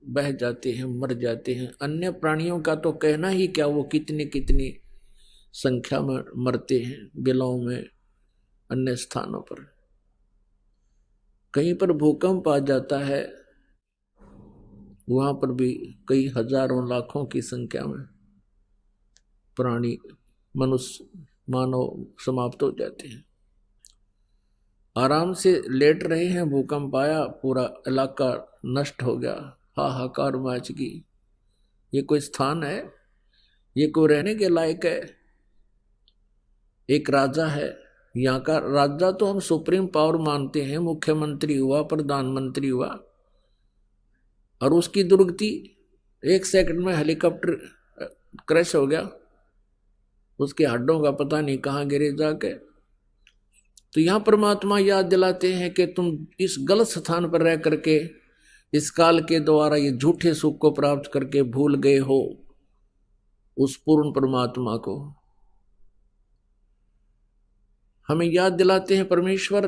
बह जाते हैं, मर जाते हैं। अन्य प्राणियों का तो कहना ही क्या, वो कितनी कितनी संख्या में मरते हैं बिलों में, अन्य स्थानों पर। कहीं पर भूकंप आ जाता है, वहां पर भी कई हजारों लाखों की संख्या में प्राणी, मनुष्य, मानव समाप्त हो जाते हैं। आराम से लेट रहे हैं, भूकंप आया, पूरा इलाका नष्ट हो गया, हाहाकार मच गई। ये कोई स्थान है? ये कोई रहने के लायक है? एक राजा है, यहाँ का राजा तो हम सुप्रीम पावर मानते हैं, मुख्यमंत्री हुआ, प्रधानमंत्री हुआ, और उसकी दुर्गति 1 सेकंड में हेलीकॉप्टर क्रैश हो गया, उसके हड्डों का पता नहीं कहाँ गिरे जाके। तो यहाँ परमात्मा याद दिलाते हैं कि तुम इस गलत स्थान पर रह करके इस काल के द्वारा ये झूठे सुख को प्राप्त करके भूल गए हो उस पूर्ण परमात्मा को। हमें याद दिलाते हैं परमेश्वर,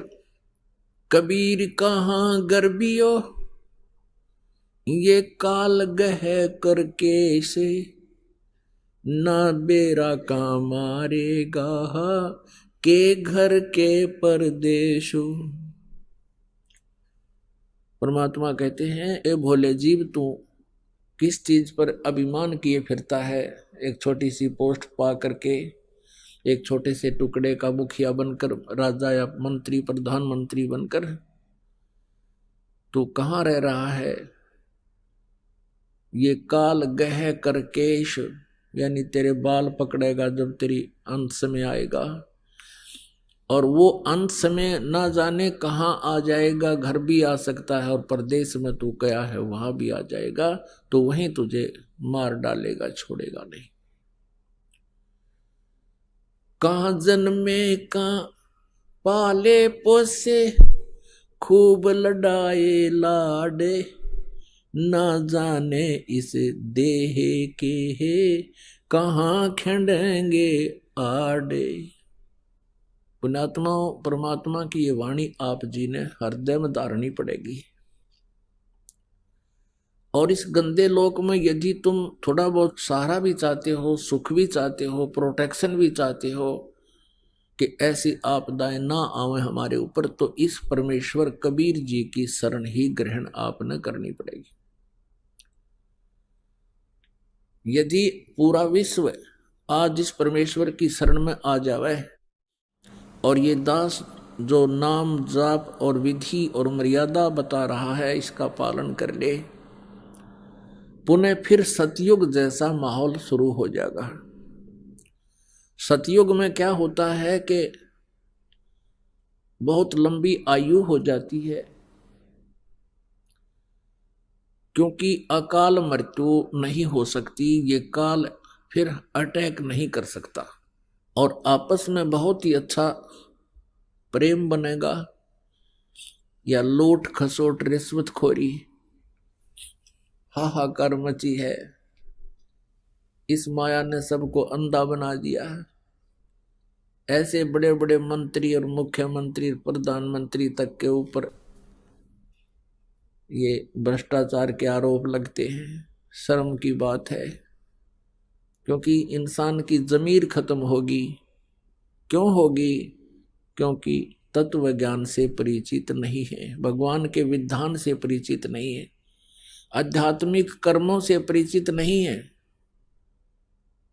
कबीर कहाँ गर्बियो ये काल गह करके से, ना बेरा का मारेगा के घर के परदेशो। परमात्मा कहते हैं, ए भोले जीव, तू किस चीज पर अभिमान किए फिरता है? एक छोटी सी पोस्ट पा करके, एक छोटे से टुकड़े का मुखिया बनकर, राजा या मंत्री प्रधानमंत्री बनकर तू कहाँ रह रहा है? ये काल गह करकेश, यानी तेरे बाल पकड़ेगा जब तेरी अंत समय आएगा, और वो अंत समय ना जाने कहाँ आ जाएगा। घर भी आ सकता है, और परदेश में तू गया है वहां भी आ जाएगा, तो वहीं तुझे मार डालेगा, छोड़ेगा नहीं। कहाँ जन्मे कहाँ पाले पोसे, खूब लड़ाए लाडे, ना जाने इस देह के है कहाँ खंडेंगे आड़े। पुण्यात्मा, परमात्मा की ये वाणी आप जी ने हृदय में धारनी पड़ेगी। और इस गंदे लोक में यदि तुम थोड़ा बहुत सहारा भी चाहते हो, सुख भी चाहते हो, प्रोटेक्शन भी चाहते हो कि ऐसी आपदाएं ना आवे हमारे ऊपर, तो इस परमेश्वर कबीर जी की शरण ही ग्रहण आपने करनी पड़ेगी। यदि पूरा विश्व आज इस परमेश्वर की शरण में आ जावे, और ये दास जो नाम जाप और विधि और मर्यादा बता रहा है इसका पालन कर ले, पुनः फिर सतयुग जैसा माहौल शुरू हो जाएगा। सतयुग में क्या होता है कि बहुत लंबी आयु हो जाती है, क्योंकि अकाल मृत्यु नहीं हो सकती, ये काल फिर अटैक नहीं कर सकता, और आपस में बहुत ही अच्छा प्रेम बनेगा, या लूट खसोट रिश्वतखोरी हाहाकार मची है। इस माया ने सबको अंधा बना दिया है। ऐसे बड़े बड़े मंत्री और मुख्यमंत्री, प्रधानमंत्री तक के ऊपर ये भ्रष्टाचार के आरोप लगते हैं। शर्म की बात है, क्योंकि इंसान की जमीर खत्म होगी। क्यों होगी? क्योंकि तत्व ज्ञान से परिचित नहीं है, भगवान के विधान से परिचित नहीं है, आध्यात्मिक कर्मों से परिचित नहीं है।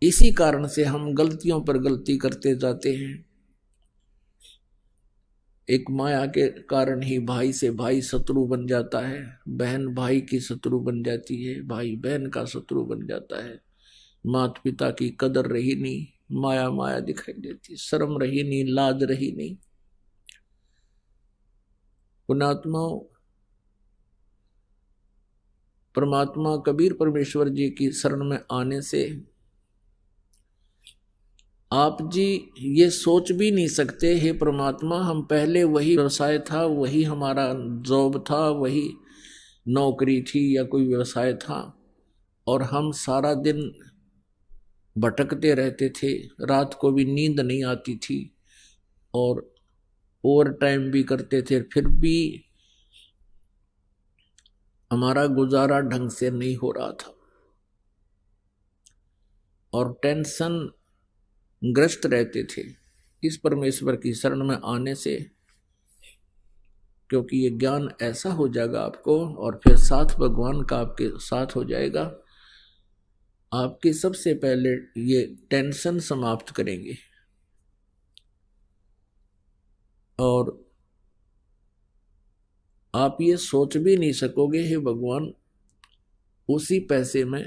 इसी कारण से हम गलतियों पर गलती करते जाते हैं। एक माया के कारण ही भाई से भाई शत्रु बन जाता है, बहन भाई की शत्रु बन जाती है, भाई बहन का शत्रु बन जाता है। माता पिता की कदर रही नहीं, माया माया दिखाई देती, शर्म रही नहीं, लाज रही नहीं। पुण्यात्मा, परमात्मा कबीर परमेश्वर जी की शरण में आने से आप जी ये सोच भी नहीं सकते, हे परमात्मा, हम पहले वही व्यवसाय था, वही हमारा जॉब था, वही नौकरी थी या कोई व्यवसाय था, और हम सारा दिन भटकते रहते थे, रात को भी नींद नहीं आती थी, और ओवर टाइम भी करते थे, फिर भी हमारा गुजारा ढंग से नहीं हो रहा था, और टेंशन ग्रस्त रहते थे। इस परमेश्वर की शरण में आने से, क्योंकि ये ज्ञान ऐसा हो जाएगा आपको, और फिर साथ भगवान का आपके साथ हो जाएगा, आपके सबसे पहले ये टेंशन समाप्त करेंगे। और आप ये सोच भी नहीं सकोगे, हे भगवान, उसी पैसे में,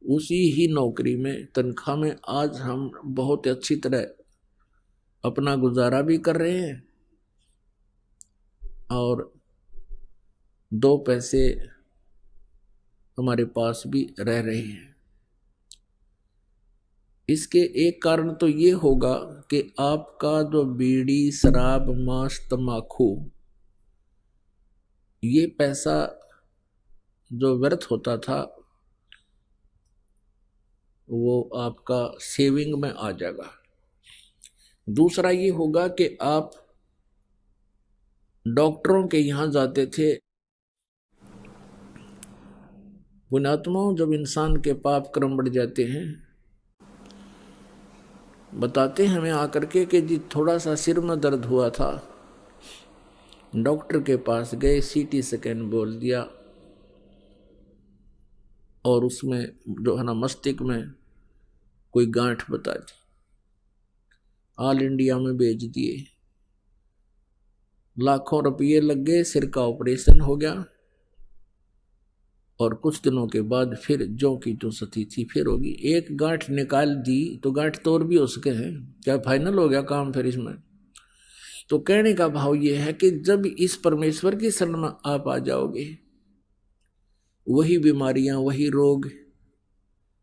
उसी ही नौकरी में, तनख्वाह में आज हम बहुत अच्छी तरह अपना गुजारा भी कर रहे हैं, और दो पैसे हमारे पास भी रह रहे हैं। इसके एक कारण तो ये होगा कि आपका जो बीड़ी, शराब, मांस, तम्बाकू, ये पैसा जो व्यर्थ होता था, वो आपका सेविंग में आ जाएगा। दूसरा ये होगा कि आप डॉक्टरों के यहां जाते थे। पुण्यात्माओं, जब इंसान के पाप कर्म बढ़ जाते हैं, बताते हैं हमें आकर के कि जी थोड़ा सा सिर में दर्द हुआ था, डॉक्टर के पास गए, सीटी स्कैन बोल दिया और उसमें जो है ना मस्तिष्क में कोई गांठ बता दी, ऑल इंडिया में भेज दिए, लाखों रुपये लग गए, सिर का ऑपरेशन हो गया और कुछ दिनों के बाद फिर जो की जो सती थी फिर होगी। एक गांठ निकाल दी तो गांठ तो और भी हो सके हैं, क्या फाइनल हो गया काम फिर इसमें? तो कहने का भाव ये है कि जब इस परमेश्वर की शरण में आप आ जाओगे, वही बीमारियां, वही रोग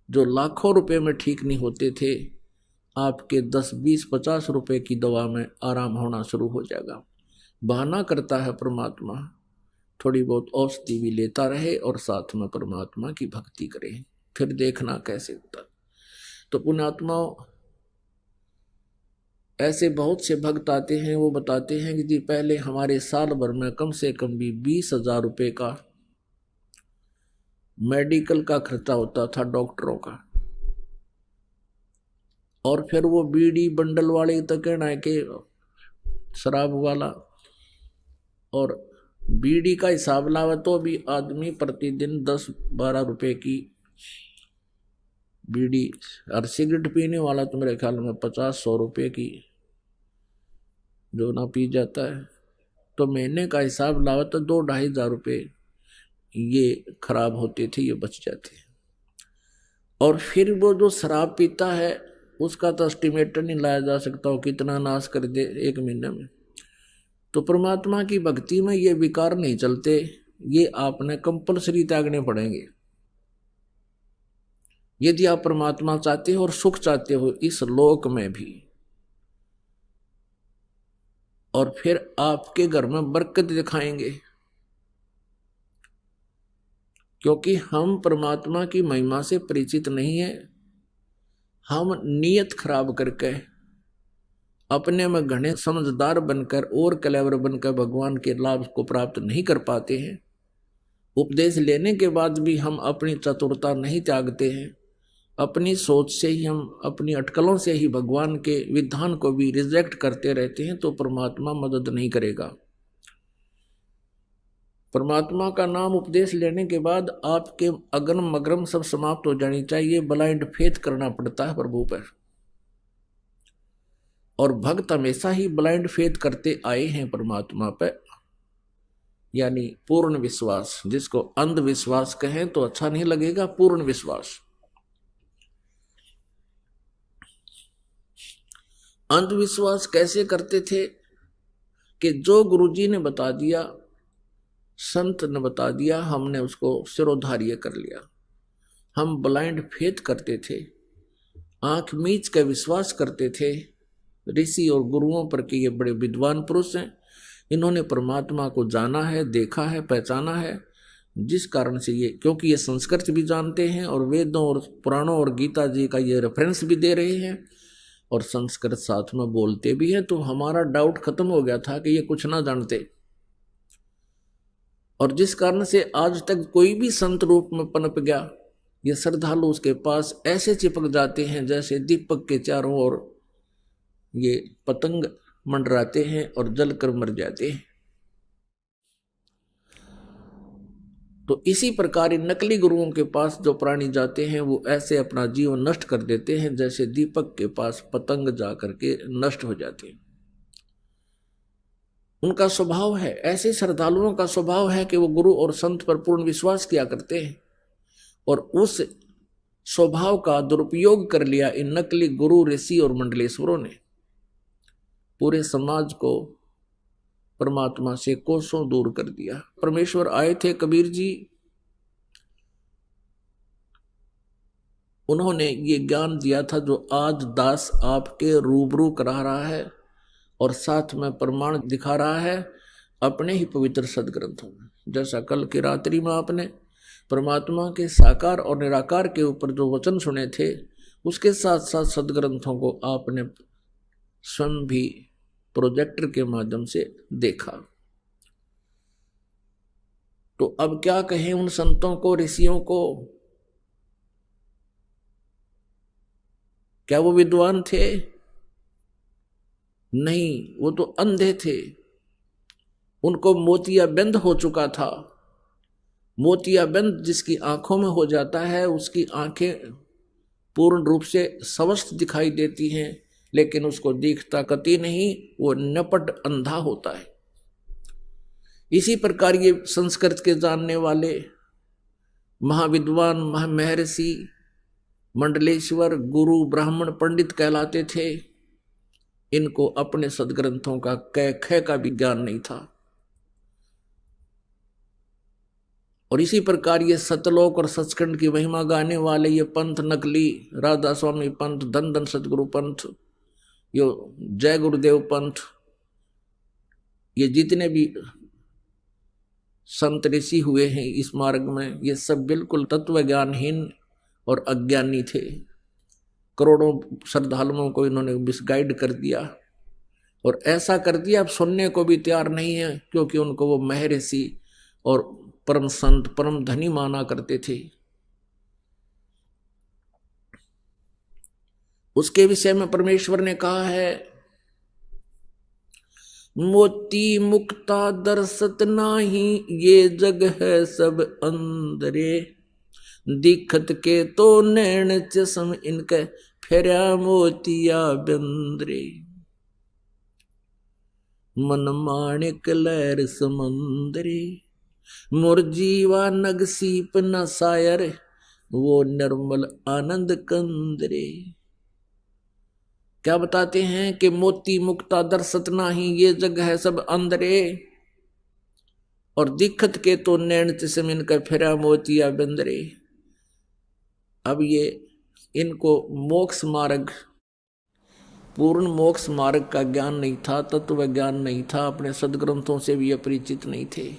जो लाखों रुपए में ठीक नहीं होते थे, आपके 10, 20, 50 रुपए की दवा में आराम होना शुरू हो जाएगा। बहाना करता है परमात्मा, थोड़ी बहुत औषधि भी लेता रहे और साथ में परमात्मा की भक्ति करे, फिर देखना कैसे होता। तो पुण्यात्माओं, ऐसे बहुत से भक्त आते हैं, वो बताते हैं कि जी पहले हमारे साल भर में कम से कम भी 20,000 रुपए का मेडिकल का खर्चा होता था, डॉक्टरों का। और फिर वो बीड़ी बंडल वाले तो कहना है कि शराब वाला, और बीड़ी का हिसाब लावा तो भी आदमी प्रतिदिन 10-12 रुपए की बीड़ी, और सिगरेट पीने वाला तो मेरे ख्याल में 50-100 रुपए की जो ना पी जाता है। तो महीने का हिसाब लावा तो 2-2.5 हजार रुपये ये खराब होते थे, ये बच जाते। और फिर वो जो शराब पीता है उसका तो एस्टिमेट नहीं लाया जा सकता हो कितना नाश कर दे एक महीने में। तो परमात्मा की भक्ति में ये विकार नहीं चलते, ये आपने कंपलसरी त्यागने पड़ेंगे यदि आप परमात्मा चाहते हो और सुख चाहते हो इस लोक में भी, और फिर आपके घर में बरकत दिखाएंगे। क्योंकि हम परमात्मा की महिमा से परिचित नहीं है, हम नियत खराब करके अपने में घने समझदार बनकर और क्लेवर बनकर भगवान के लाभ को प्राप्त नहीं कर पाते हैं। उपदेश लेने के बाद भी हम अपनी चतुरता नहीं त्यागते हैं, अपनी सोच से ही, हम अपनी अटकलों से ही भगवान के विधान को भी रिजेक्ट करते रहते हैं, तो परमात्मा मदद नहीं करेगा। परमात्मा का नाम उपदेश लेने के बाद आपके अगम मगरम सब समाप्त हो जानी चाहिए, ब्लाइंड फेथ करना पड़ता है प्रभु पर। और भक्त हमेशा ही ब्लाइंड फेथ करते आए हैं परमात्मा पर, यानी पूर्ण विश्वास, जिसको अंधविश्वास कहें तो अच्छा नहीं लगेगा, पूर्ण विश्वास। अंधविश्वास कैसे करते थे कि जो गुरुजी ने बता दिया, संत ने बता दिया, हमने उसको सिरोधार्य कर लिया। हम ब्लाइंड फेथ करते थे, आंख मीच के विश्वास करते थे ऋषि और गुरुओं पर कि ये बड़े विद्वान पुरुष हैं, इन्होंने परमात्मा को जाना है, देखा है, पहचाना है, जिस कारण से ये, क्योंकि ये संस्कृत भी जानते हैं और वेदों और पुराणों और गीता जी का ये रेफरेंस भी दे रहे हैं और संस्कृत साथ में बोलते भी हैं, तो हमारा डाउट खत्म हो गया था कि ये कुछ ना जानते। और जिस कारण से आज तक कोई भी संत रूप में पनप गया, ये श्रद्धालु उसके पास ऐसे चिपक जाते हैं जैसे दीपक के चारों ओर ये पतंग मंडराते हैं और जलकर मर जाते हैं। तो इसी प्रकार नकली गुरुओं के पास जो प्राणी जाते हैं वो ऐसे अपना जीवन नष्ट कर देते हैं जैसे दीपक के पास पतंग जाकर के नष्ट हो जाते हैं। उनका स्वभाव है, ऐसे श्रद्धालुओं का स्वभाव है कि वो गुरु और संत पर पूर्ण विश्वास किया करते हैं, और उस स्वभाव का दुरुपयोग कर लिया इन नकली गुरु, ऋषि और मंडलेश्वरों ने। पूरे समाज को परमात्मा से कोसों दूर कर दिया। परमेश्वर आए थे कबीर जी, उन्होंने ये ज्ञान दिया था जो आज दास आपके रूबरू करा रहा है और साथ में प्रमाण दिखा रहा है अपने ही पवित्र सदग्रंथों में। जैसा कल की रात्रि में आपने परमात्मा के साकार और निराकार के ऊपर जो वचन सुने थे, उसके साथ साथ सदग्रंथों को आपने स्वयं भी प्रोजेक्टर के माध्यम से देखा। तो अब क्या कहें उन संतों को, ऋषियों को? क्या वो विद्वान थे? नहीं, वो तो अंधे थे। उनको मोतियाबिंद हो चुका था। मोतियाबिंद जिसकी आंखों में हो जाता है, उसकी आंखें पूर्ण रूप से स्वस्थ दिखाई देती हैं, लेकिन उसको दिखता कति नहीं, वो नपट अंधा होता है। इसी प्रकार ये संस्कृत के जानने वाले महाविद्वान, महर्षि, मंडलेश्वर, गुरु, ब्राह्मण, पंडित कहलाते थे। इनको अपने सदग्रंथों का कै ख का भी ज्ञान नहीं था। और इसी प्रकार ये सतलोक और सचखंड की महिमा गाने वाले ये पंथ नकली, राधा स्वामी पंथ, धन धन सतगुरु पंथ, यो जय गुरुदेव पंथ, ये जितने भी संत ऋषि हुए हैं इस मार्ग में, ये सब बिल्कुल तत्व ज्ञानहीन और अज्ञानी थे। करोड़ों श्रद्धालुओं को इन्होंने मिसगाइड कर दिया, और ऐसा कर दिया अब सुनने को भी तैयार नहीं है, क्योंकि उनको वो महर्षि और परम संत, परम धनी माना करते थे। उसके विषय में परमेश्वर ने कहा है, मोती मुक्ता दर्शत नाही, ये जग है सब अंदरे, दिखत के तो नैन चश्म, इनके फेरा मोतिया बिंदरे, मन माणिक लहर समंदरे, मुरजीवा नग सीप न सायर, वो निर्मल आनंद कंदरे। क्या बताते हैं कि मोती मुक्ता दर्शत नाही, ये जग है सब अंदरे, और दिखत के तो नैन चश्म, इनका फेरा मोतिया बिंदरे। अब ये इनको मोक्ष मार्ग, पूर्ण मोक्ष मार्ग का ज्ञान नहीं था, तत्व ज्ञान नहीं था, अपने सदग्रंथों से भी अपरिचित नहीं थे।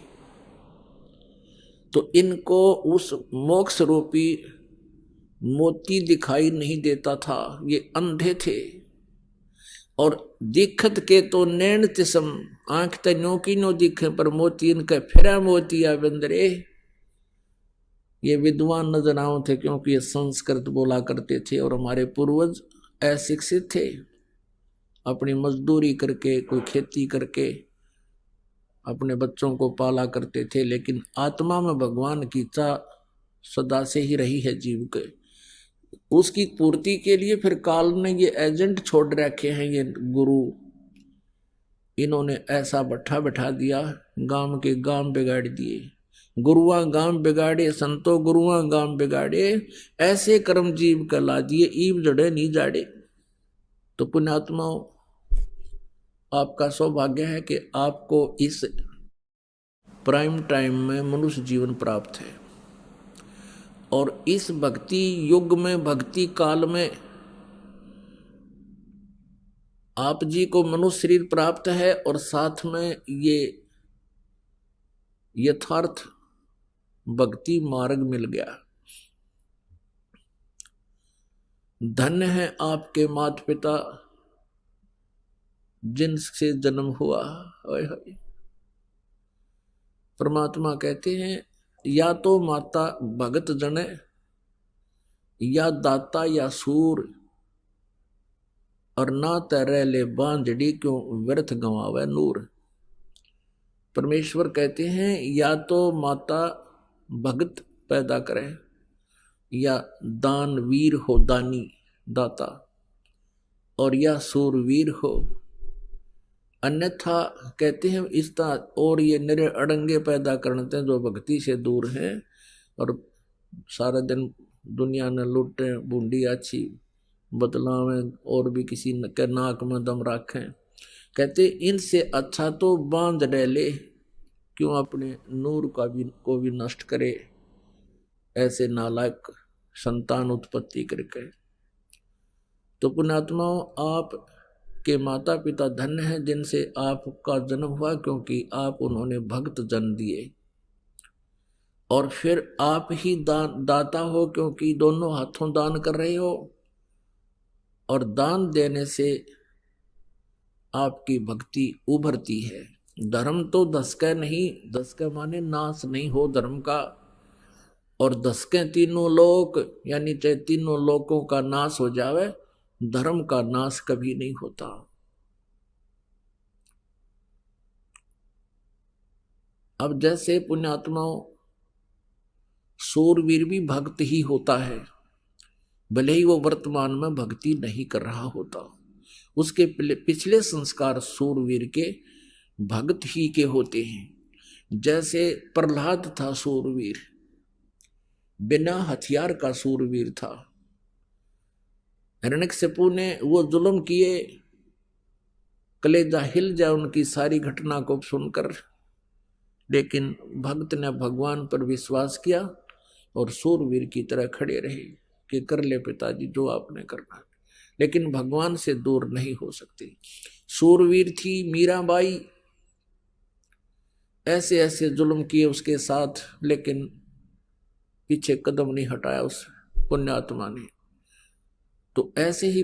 तो इनको उस मोक्ष रूपी मोती दिखाई नहीं देता था, ये अंधे थे। और दिखत के तो नैन तिसम, आंख तनो की नो दिखे, पर मोती इनका फिरा मोतिया बिंदरे। ये विद्वान नजर आओ थे, क्योंकि ये संस्कृत बोला करते थे, और हमारे पूर्वज अशिक्षित थे, अपनी मजदूरी करके, कोई खेती करके अपने बच्चों को पाला करते थे। लेकिन आत्मा में भगवान की इच्छा सदा से ही रही है जीव के, उसकी पूर्ति के लिए फिर काल ने ये एजेंट छोड़ रखे हैं, ये गुरु, इन्होंने ऐसा बैठा बैठा दिया, गांव के गांव बिगाड़ दिए। गुरुआ गांव बिगाड़े, संतो गुरुआ गांव बिगाड़े, ऐसे कर्म जीव कला दिए, ईव जड़े नहीं जाड़े। तो पुण्यात्माओं, आपका सौभाग्य है कि आपको इस प्राइम टाइम में मनुष्य जीवन प्राप्त है, और इस भक्ति युग में, भक्ति काल में आप जी को मनुष्य शरीर प्राप्त है, और साथ में ये यथार्थ भक्ति मार्ग मिल गया। धन्य है आपके माता पिता जिनसे जन्म हुआ। परमात्मा कहते हैं, या तो माता भगत जने, या दाता या सूर, और ना तरह ले बांझड़ी, क्यों व्यर्थ गंवावे नूर। परमेश्वर कहते हैं, या तो माता भगत पैदा करे, या दानवीर हो, दानी दाता, और या सूरवीर हो, अन्यथा कहते हैं इस तरह। और ये निरे अड़ंगे पैदा करते हैं जो भक्ति से दूर हैं, और सारा दिन दुनिया ने लूटे, बूंदी अच्छी बदलावें, और भी किसी के नाक में दम रखें। कहते इनसे अच्छा तो बांध डाले, क्यों अपने नूर को भी नष्ट करे, ऐसे नालायक संतान उत्पत्ति करके। तो पुण्यात्माओं, आप के माता पिता धन्य हैं जिनसे आपका जन्म हुआ, क्योंकि आप उन्होंने भक्त जन्म दिए, और फिर आप ही दाता हो, क्योंकि दोनों हाथों दान कर रहे हो। और दान देने से आपकी भक्ति उभरती है। धर्म तो दसका नहीं, दसका माने नाश नहीं हो धर्म का, और दसके तीनों लोक यानी चाहे तीनों लोकों का नाश हो जावे, धर्म का नाश कभी नहीं होता। अब जैसे पुण्यात्माओं, सूरवीर भी भक्त ही होता है, भले ही वो वर्तमान में भक्ति नहीं कर रहा होता, उसके पिछले संस्कार सूरवीर के भक्त ही के होते हैं। जैसे प्रहलाद था सूरवीर, बिना हथियार का सूरवीर था। हिरण्यकशिपु ने वो जुल्म किए, कलेजा हिल जाए उनकी सारी घटना को सुनकर, लेकिन भक्त ने भगवान पर विश्वास किया और सूरवीर की तरह खड़े रहे कि कर ले पिताजी जो आपने करना, लेकिन भगवान से दूर नहीं हो सकते। सूरवीर थी मीराबाई, ऐसे ऐसे जुल्म किए उसके साथ, लेकिन पीछे कदम नहीं हटाया उस पुण्यात्मा ने। तो ऐसे ही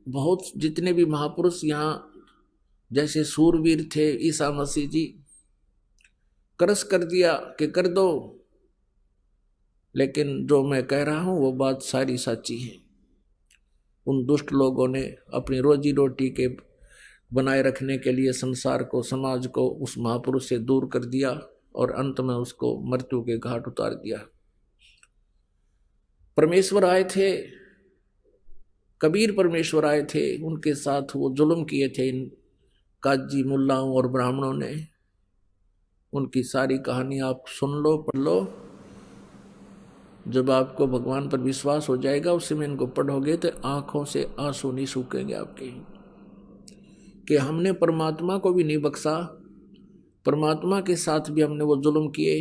बहुत जितने भी महापुरुष यहाँ जैसे सूरवीर थे, ईसा मसीह जी करस कर दिया कि कर दो, लेकिन जो मैं कह रहा हूं वो बात सारी सच्ची है। उन दुष्ट लोगों ने अपनी रोजी रोटी के बनाए रखने के लिए संसार को, समाज को उस महापुरुष से दूर कर दिया और अंत में उसको मृत्यु के घाट उतार दिया। परमेश्वर आए थे, कबीर परमेश्वर आए थे, उनके साथ वो जुल्म किए थे इन काजी मुल्लाओं और ब्राह्मणों ने। उनकी सारी कहानी आप सुन लो, पढ़ लो। जब आपको भगवान पर विश्वास हो जाएगा, उस समय इनको पढ़ोगे तो आंखों से आंसू नहीं सूखेंगे आपके, कि हमने परमात्मा को भी नहीं बख्शा, परमात्मा के साथ भी हमने वो जुल्म किए,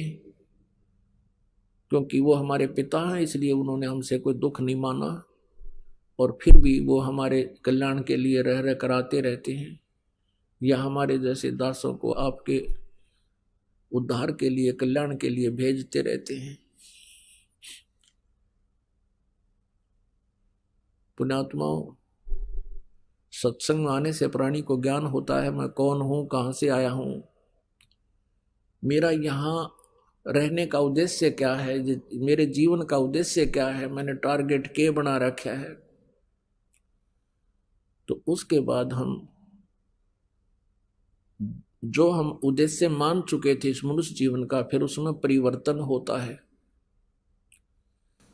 क्योंकि वो हमारे पिता हैं, इसलिए उन्होंने हमसे कोई दुख नहीं माना, और फिर भी वो हमारे कल्याण के लिए रह रह कराते रहते हैं, या हमारे जैसे दासों को आपके उद्धार के लिए, कल्याण के लिए भेजते रहते हैं। पुण्यात्माओं, सत्संग में आने से प्राणी को ज्ञान होता है, मैं कौन हूं, कहां से आया हूं, मेरा यहाँ रहने का उद्देश्य क्या है, मेरे जीवन का उद्देश्य क्या है, मैंने टारगेट क्या बना रखा है। तो उसके बाद हम जो हम उद्देश्य मान चुके थे इस मनुष्य जीवन का, फिर उसमें परिवर्तन होता है।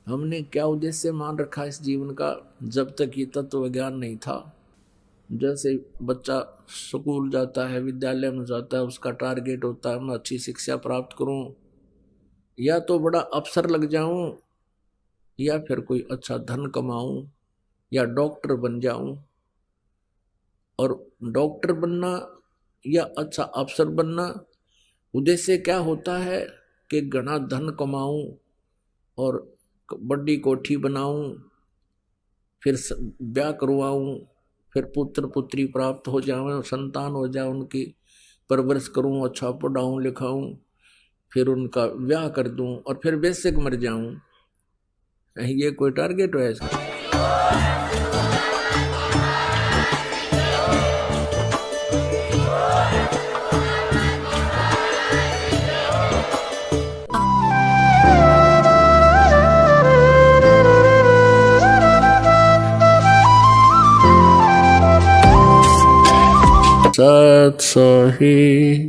हमने क्या उद्देश्य मान रखा इस जीवन का, जब तक ये तत्व ज्ञान नहीं था। जैसे बच्चा स्कूल जाता है, विद्यालय में जाता है, उसका टारगेट होता है मैं अच्छी शिक्षा प्राप्त करूं, या तो बड़ा अफसर लग जाऊं, या फिर कोई अच्छा धन कमाऊं, या डॉक्टर बन जाऊं। और डॉक्टर बनना या अच्छा अफसर बनना उद्देश्य क्या होता है कि घना धन कमाऊं और बड़ी कोठी बनाऊं, फिर ब्याह करवाऊं, फिर पुत्र पुत्री प्राप्त हो जाए, संतान हो जाए, उनकी परवरिश करूं, अच्छा पढ़ाऊं लिखाऊं, फिर उनका ब्याह कर दूं और फिर बेशक मर जाऊं। ये कोई टारगेट है इसका? सत्सही